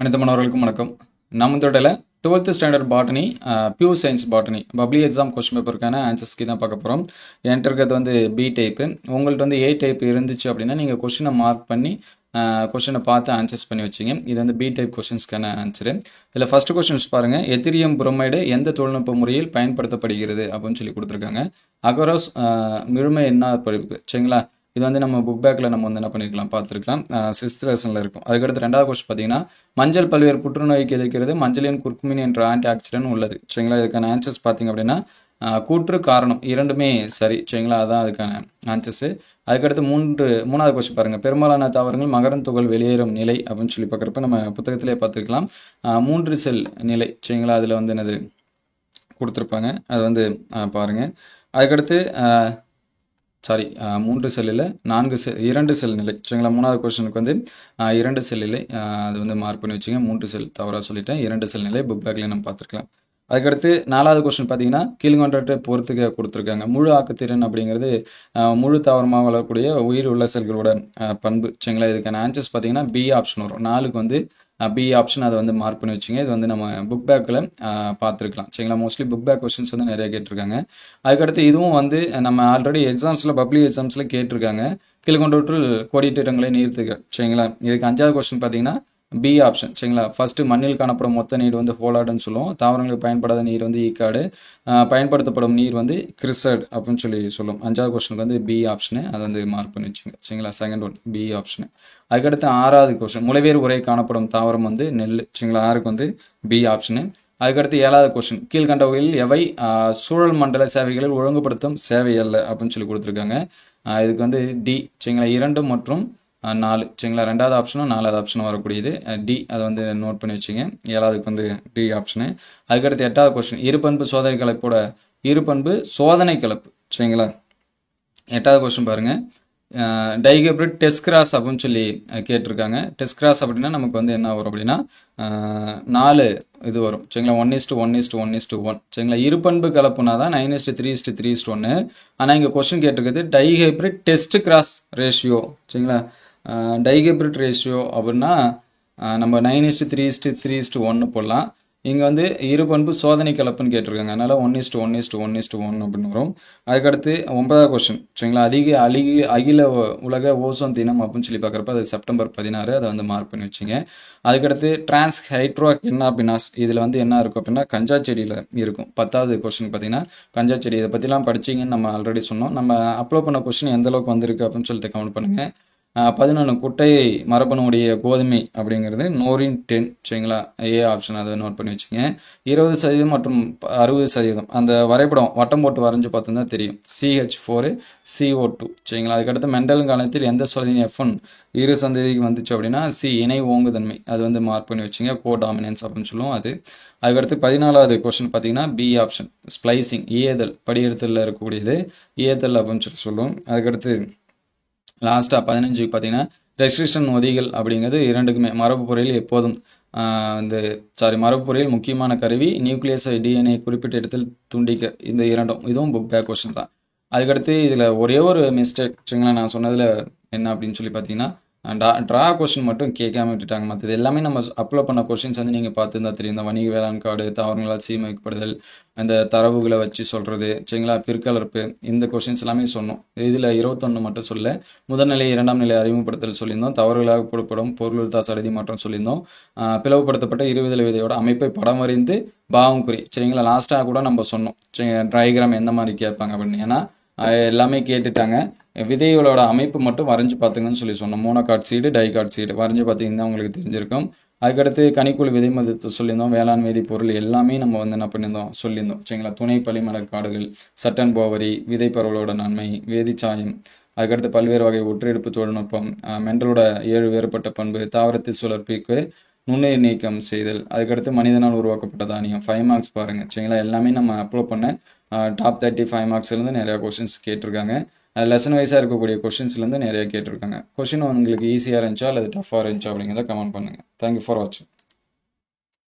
அனைத்து மாணவர்களுக்கும் வணக்கம். நம்ம தொடரில் 12th standard botany pure science botany public exam question பேப்பருக்கான ஆன்சர்ஸ்க்கு தான் பார்க்க போகிறோம். என்கிட்ட இருக்கிறது வந்து பி டைப்பு. உங்கள்கிட்ட வந்து ஏ டைப் இருந்துச்சு அப்படின்னா நீங்கள் கொஸ்டினை மார்க் பண்ணி கொஸ்டினை பார்த்து ஆன்சர்ஸ் பண்ணி வச்சிங்க. இது வந்து பி டைப் கொஸ்டின்ஸ்க்கான ஆன்சரு. இதில் ஃபஸ்ட்டு கொஸ்டின்ஸ் பாருங்கள். எத்திரியம் புரோமைடு எந்த தொழில்நுட்ப முறையில் பயன்படுத்தப்படுகிறது அப்படின்னு சொல்லி கொடுத்துருக்காங்க. அகரோஸ் மிருமை என்ன படிப்பு சரிங்களா. இது வந்து நம்ம புக் பேக்கில் நம்ம வந்து என்ன பண்ணிருக்கலாம் பார்த்துருக்கலாம். 6th லெசனில் இருக்கும். அதுக்கடுத்து ரெண்டாவது கொஸ்டின் பார்த்தீங்கன்னா மஞ்சள் பல்வேறு புற்றுநோய்க்கு எதிர்க்கிறது. மஞ்சளின் குர்குமின் என்ற ஆன்டி ஆக்சிடென்ட் உள்ளது சரிங்களா. இதுக்கான ஆன்சர்ஸ் பார்த்தீங்க அப்படின்னா கூற்று காரணம் இரண்டுமே சரி சரிங்களா. அதான் அதுக்கான ஆன்சர்ஸு. அதுக்கடுத்து மூணாவது கொஸ்டின் பாருங்கள். பெரும்பாலான தாவரங்கள் மகரந்த துகள் வெளியேறும் நிலை அப்படின்னு சொல்லி பார்க்குறப்ப நம்ம புத்தகத்திலே பார்த்துருக்கலாம். 3 செல் நிலை சரிங்களா. அதில் வந்து என்னது கொடுத்துருப்பாங்க, அது வந்து பாருங்கள். அதுக்கடுத்து 3 செல்லில் 2 செல் நிலை சரிங்களா. மூணாவது கொஸ்டினுக்கு வந்து 2 செல் நிலை, அது வந்து மார்க் பண்ணி வச்சுங்க. 3 செல் தவறாக சொல்லிட்டேன். 2 செல் நிலை புக் பேக்லேயே நம்ம பார்த்துருக்கலாம். அதுக்கடுத்து 4வது கொஸ்டின் பார்த்தீங்கன்னா கீழ்கொண்டவற்றை பொறுத்துக்க கொடுத்துருக்காங்க. முழு ஆக்குத்திறன் அப்படிங்கிறது முழு தாவரமாக வளரக்கூடிய உயிர் உள்ள செல்களோட பண்பு சரிங்களா. இதுக்கான ஆன்சர்ஸ் பார்த்தீங்கன்னா பி ஆப்ஷன் வரும். 4க்கு வந்து பி ஆப்ஷன், அதை வந்து மார்க் பண்ணி வச்சுங்க. இது வந்து நம்ம புக் பேக்கில் பார்த்துருக்கலாம் சரிங்களா. மோஸ்ட்லி புக் பேக் கொஸ்டின்ஸ் வந்து நிறைய கேட்டிருக்காங்க. அதுக்கடுத்து இதுவும் வந்து நம்ம ஆல்ரெடி எக்ஸாம்ஸில் பப்ளிக் எக்ஸாம்ஸில் கேட்டிருக்காங்க. கீழ்கொண்டவற்றில் கோடிட்டிடங்களை நீர்த்துக சரிங்களா. இதுக்கு 5வது கொஸ்டின் பார்த்தீங்கன்னா பி ஆப்ஷன் சரிங்களா. ஃபஸ்ட்டு மண்ணில் காணப்படும் மொத்த நீர் வந்து ஹோலாடுன்னு சொல்லுவோம். தாவரங்களுக்கு பயன்படாத நீர் வந்து ஈக்காடு, பயன்படுத்தப்படும் நீர் வந்து கிறிசட் அப்படின்னு சொல்லி சொல்லுவோம். 5வது கொஸ்டினுக்கு வந்து பி ஆப்ஷனு, அதை வந்து மார்க் பண்ணி வச்சுங்க சரிங்களா. Second one B option. அதுக்கடுத்து 6வது கொஸ்டின் முளைவேர் உரை காணப்படும் தாவரம் வந்து நெல் சரிங்களா. 6க்கு வந்து பி ஆப்ஷனு. அதுக்கடுத்து 7வது கொஸ்டின் கீழ்கண்டவையில் எவை சூழல் மண்டல சேவைகளில் ஒழுங்குபடுத்தும் சேவை அல்ல அப்படின்னு சொல்லி கொடுத்துருக்காங்க. இதுக்கு வந்து டி சரிங்களா. 2 மற்றும் 4 சரிங்களா. 2வது ஆப்ஷனும் 4வது ஆப்ஷனும் வரக்கூடியது டி, அதை வந்து நோட் பண்ணி வச்சுங்க. 7வதுக்கு வந்து டி ஆப்ஷனு. அதுக்கடுத்து 8வது கொஸ்டின் இருபண்பு சோதனை கலப்போட இருபண்பு சோதனை கலப்பு சரிங்களா. 8வது கொஸ்டின் பாருங்கள். டைஹைப்ரிட் டெஸ்ட் கிராஸ் அப்படின்னு சொல்லி கேட்டிருக்காங்க. டெஸ்ட் கிராஸ் அப்படின்னா நமக்கு வந்து என்ன வரும் அப்படின்னா 4 இது வரும் சரிங்களா. 1:1:1:1 சரிங்களா. இருபண்பு கலப்புனா தான் 9:3:3:1. ஆனால் இங்கே கொஸ்டின் கேட்டிருக்கிறது டைஹைப்ரிட் டெஸ்ட் கிராஸ் ரேஷியோ சரிங்களா. டைஹைப்ரிட் ரேஷியோ அப்படின்னா நம்ம 9:3:3:1 போடலாம். இங்கே வந்து இருபண்பு சோதனை கலப்புன்னு கேட்டிருக்காங்க. அதனால் 1:1:1:1 அப்படின்னு வரும். அதுக்கடுத்து 9வது கொஸ்டின் சரிங்களா. அகில உலக ஓசோன் தினம் அப்படின்னு சொல்லி பார்க்குறப்ப அது செப்டம்பர் 16, அதை வந்து மார்க் பண்ணி வச்சுங்க. அதுக்கடுத்து டிரான்ஸ் ஹைட்ரோ கென்னாபினாஸ், இதில் வந்து என்ன இருக்கும் அப்படின்னா கஞ்சா செடியில் இருக்கும். 10வது கொஸ்டின் பார்த்தீங்கன்னா கஞ்சா செடி. இதை பற்றிலாம் படிச்சிங்கன்னு நம்ம ஆல்ரெடி சொன்னோம். நம்ம அப்லோட் பண்ண கொஸ்டின் எந்த அளவுக்கு வந்திருக்கு அப்படின்னு சொல்லிட்டு கமெண்ட் பண்ணுங்கள். 11 குட்டை மரபணுடைய கோதுமை அப்படிங்கிறது நோரின் 10 சரிங்களா. ஏ ஆப்ஷன், அதை நோட் பண்ணி வச்சுங்க. 20% மற்றும் 60% அந்த வரைபடம் வட்டம் போட்டு வரைஞ்சி பார்த்தோம்னா தெரியும். CH4 CO2 சரிங்களா. அதுக்கடுத்து மெண்டல் காலத்தில் எந்த சோதனை F1 இரு சந்ததிக்கு வந்துச்சு அப்படின்னா சி இணை ஓங்குதன்மை, அது வந்து மார்க் பண்ணி வச்சுங்க. கோடாமினன்ஸ் அப்படின்னு சொல்லுவோம் அது. அதுக்கடுத்து 14வது கொஸ்டின் பார்த்தீங்கன்னா பி ஆப்ஷன் ஸ்ப்ளைசிங் ஏதல் படியெடுத்தலில் இருக்கக்கூடியது ஏதல் அப்படின்னு சொல்லி சொல்லுவோம். அதுக்கடுத்து லாஸ்ட்டாக 15 பார்த்தீங்கன்னா ரெஸ்ட்ரிக்ஷன் நொதிகள் அப்படிங்கிறது இரண்டுக்குமே மரபு பொருளில் எப்போதும் மரபு பொருளில் முக்கியமான கருவி நியூக்ளியஸ் DNA குறிப்பிட்ட இடத்தில் துண்டிக்க, இந்த இரண்டும் இதுவும் புக் பேக் கொஸ்டின் தான். அதுக்கடுத்து இதில் ஒரே ஒரு மிஸ்டேக் சரிங்களா. நான் சொன்னதில் என்ன அப்படின்னு சொல்லி பார்த்தீங்கன்னா ட்ரா கொஸ்டின் மட்டும் கேட்காம விட்டுட்டாங்க. மற்றது எல்லாமே நம்ம அப்லோட் பண்ண கொஸ்டின்ஸ் வந்து நீங்கள் பார்த்துருந்தா தெரியும். இந்த வணிக வேளாண் காடு, தாவரங்களால் சீரமைக்கப்படுதல், இந்த தரவுகளை வச்சு சொல்கிறது சரிங்களா, பிற்கலர்ப்பு, இந்த கொஸ்டின்ஸ் எல்லாமே சொன்னோம். இதில் 21 மட்டும் சொல்ல. முதல்நிலை 2ஆம் நிலை அறிமுகப்படுத்தல் சொல்லியிருந்தோம். தவறுகளாக போடப்படும் பொருளுத்தா சடதி மாற்றம் சொல்லியிருந்தோம். பிளவுபடுத்தப்பட்ட இருவிதழ் விதையோட அமைப்பை படம் வரைந்து பாவம் குறி சரிங்களா. லாஸ்ட்டாக கூட நம்ம சொன்னோம் ட்ரைகிராம் எந்த மாதிரி கேட்பாங்க அப்படின்னு. ஏன்னா எல்லாமே கேட்டுட்டாங்க. விதைகளோட அமைப்பு மட்டும் வரைஞ்சி பார்த்துங்கன்னு சொல்லி சொன்னோம். மோனோகாட் சீடு, டைகாட் சீடு வரைஞ்சி பார்த்தீங்கன்னா உங்களுக்கு தெரிஞ்சிருக்கும். அதுக்கடுத்து கனிக்குழு விதை மதித்து சொல்லியிருந்தோம். வேளாண் வேதிப்பொருள் எல்லாமே நம்ம வந்து என்ன பண்ணியிருந்தோம் சொல்லியிருந்தோம் சரிங்களா. துணை பளிமலர் காடுகள், சட்டன் போவரி, விதை பரவலோட நன்மை, வேதிச்சாயம், அதுக்கடுத்து பல்வேறு வகை ஒற்றெடுப்பு தொழில்நுட்பம், மெண்டலோட 7 வேறுபட்ட பண்பு, தாவரத்தை சுழற்பிக்கு நுண்ணுயிர் நீக்கம் செய்தல், அதுக்கடுத்து மனிதனால் உருவாக்கப்பட்ட தானியம் 5 மார்க்ஸ் பாருங்கள் சரிங்களா. எல்லாமே நம்ம அப்லோட் பண்ண டாப் 35 மார்க்ஸ்லேருந்து நிறையா கொஸ்டின்ஸ் கேட்டிருக்காங்க. லெசன் வைஸாக இருக்கக்கூடிய கொஸ்டின்ஸ்லேருந்து நிறைய கேட்டிருக்காங்க. கொஸ்டின் உங்களுக்கு ஈஸியாக இருந்துச்சா அல்லது டஃப்பாக இருந்துச்சா அப்படிங்கிறத கமெண்ட் பண்ணுங்கள். தேங்க்யூ ஃபார் வாட்சிங்.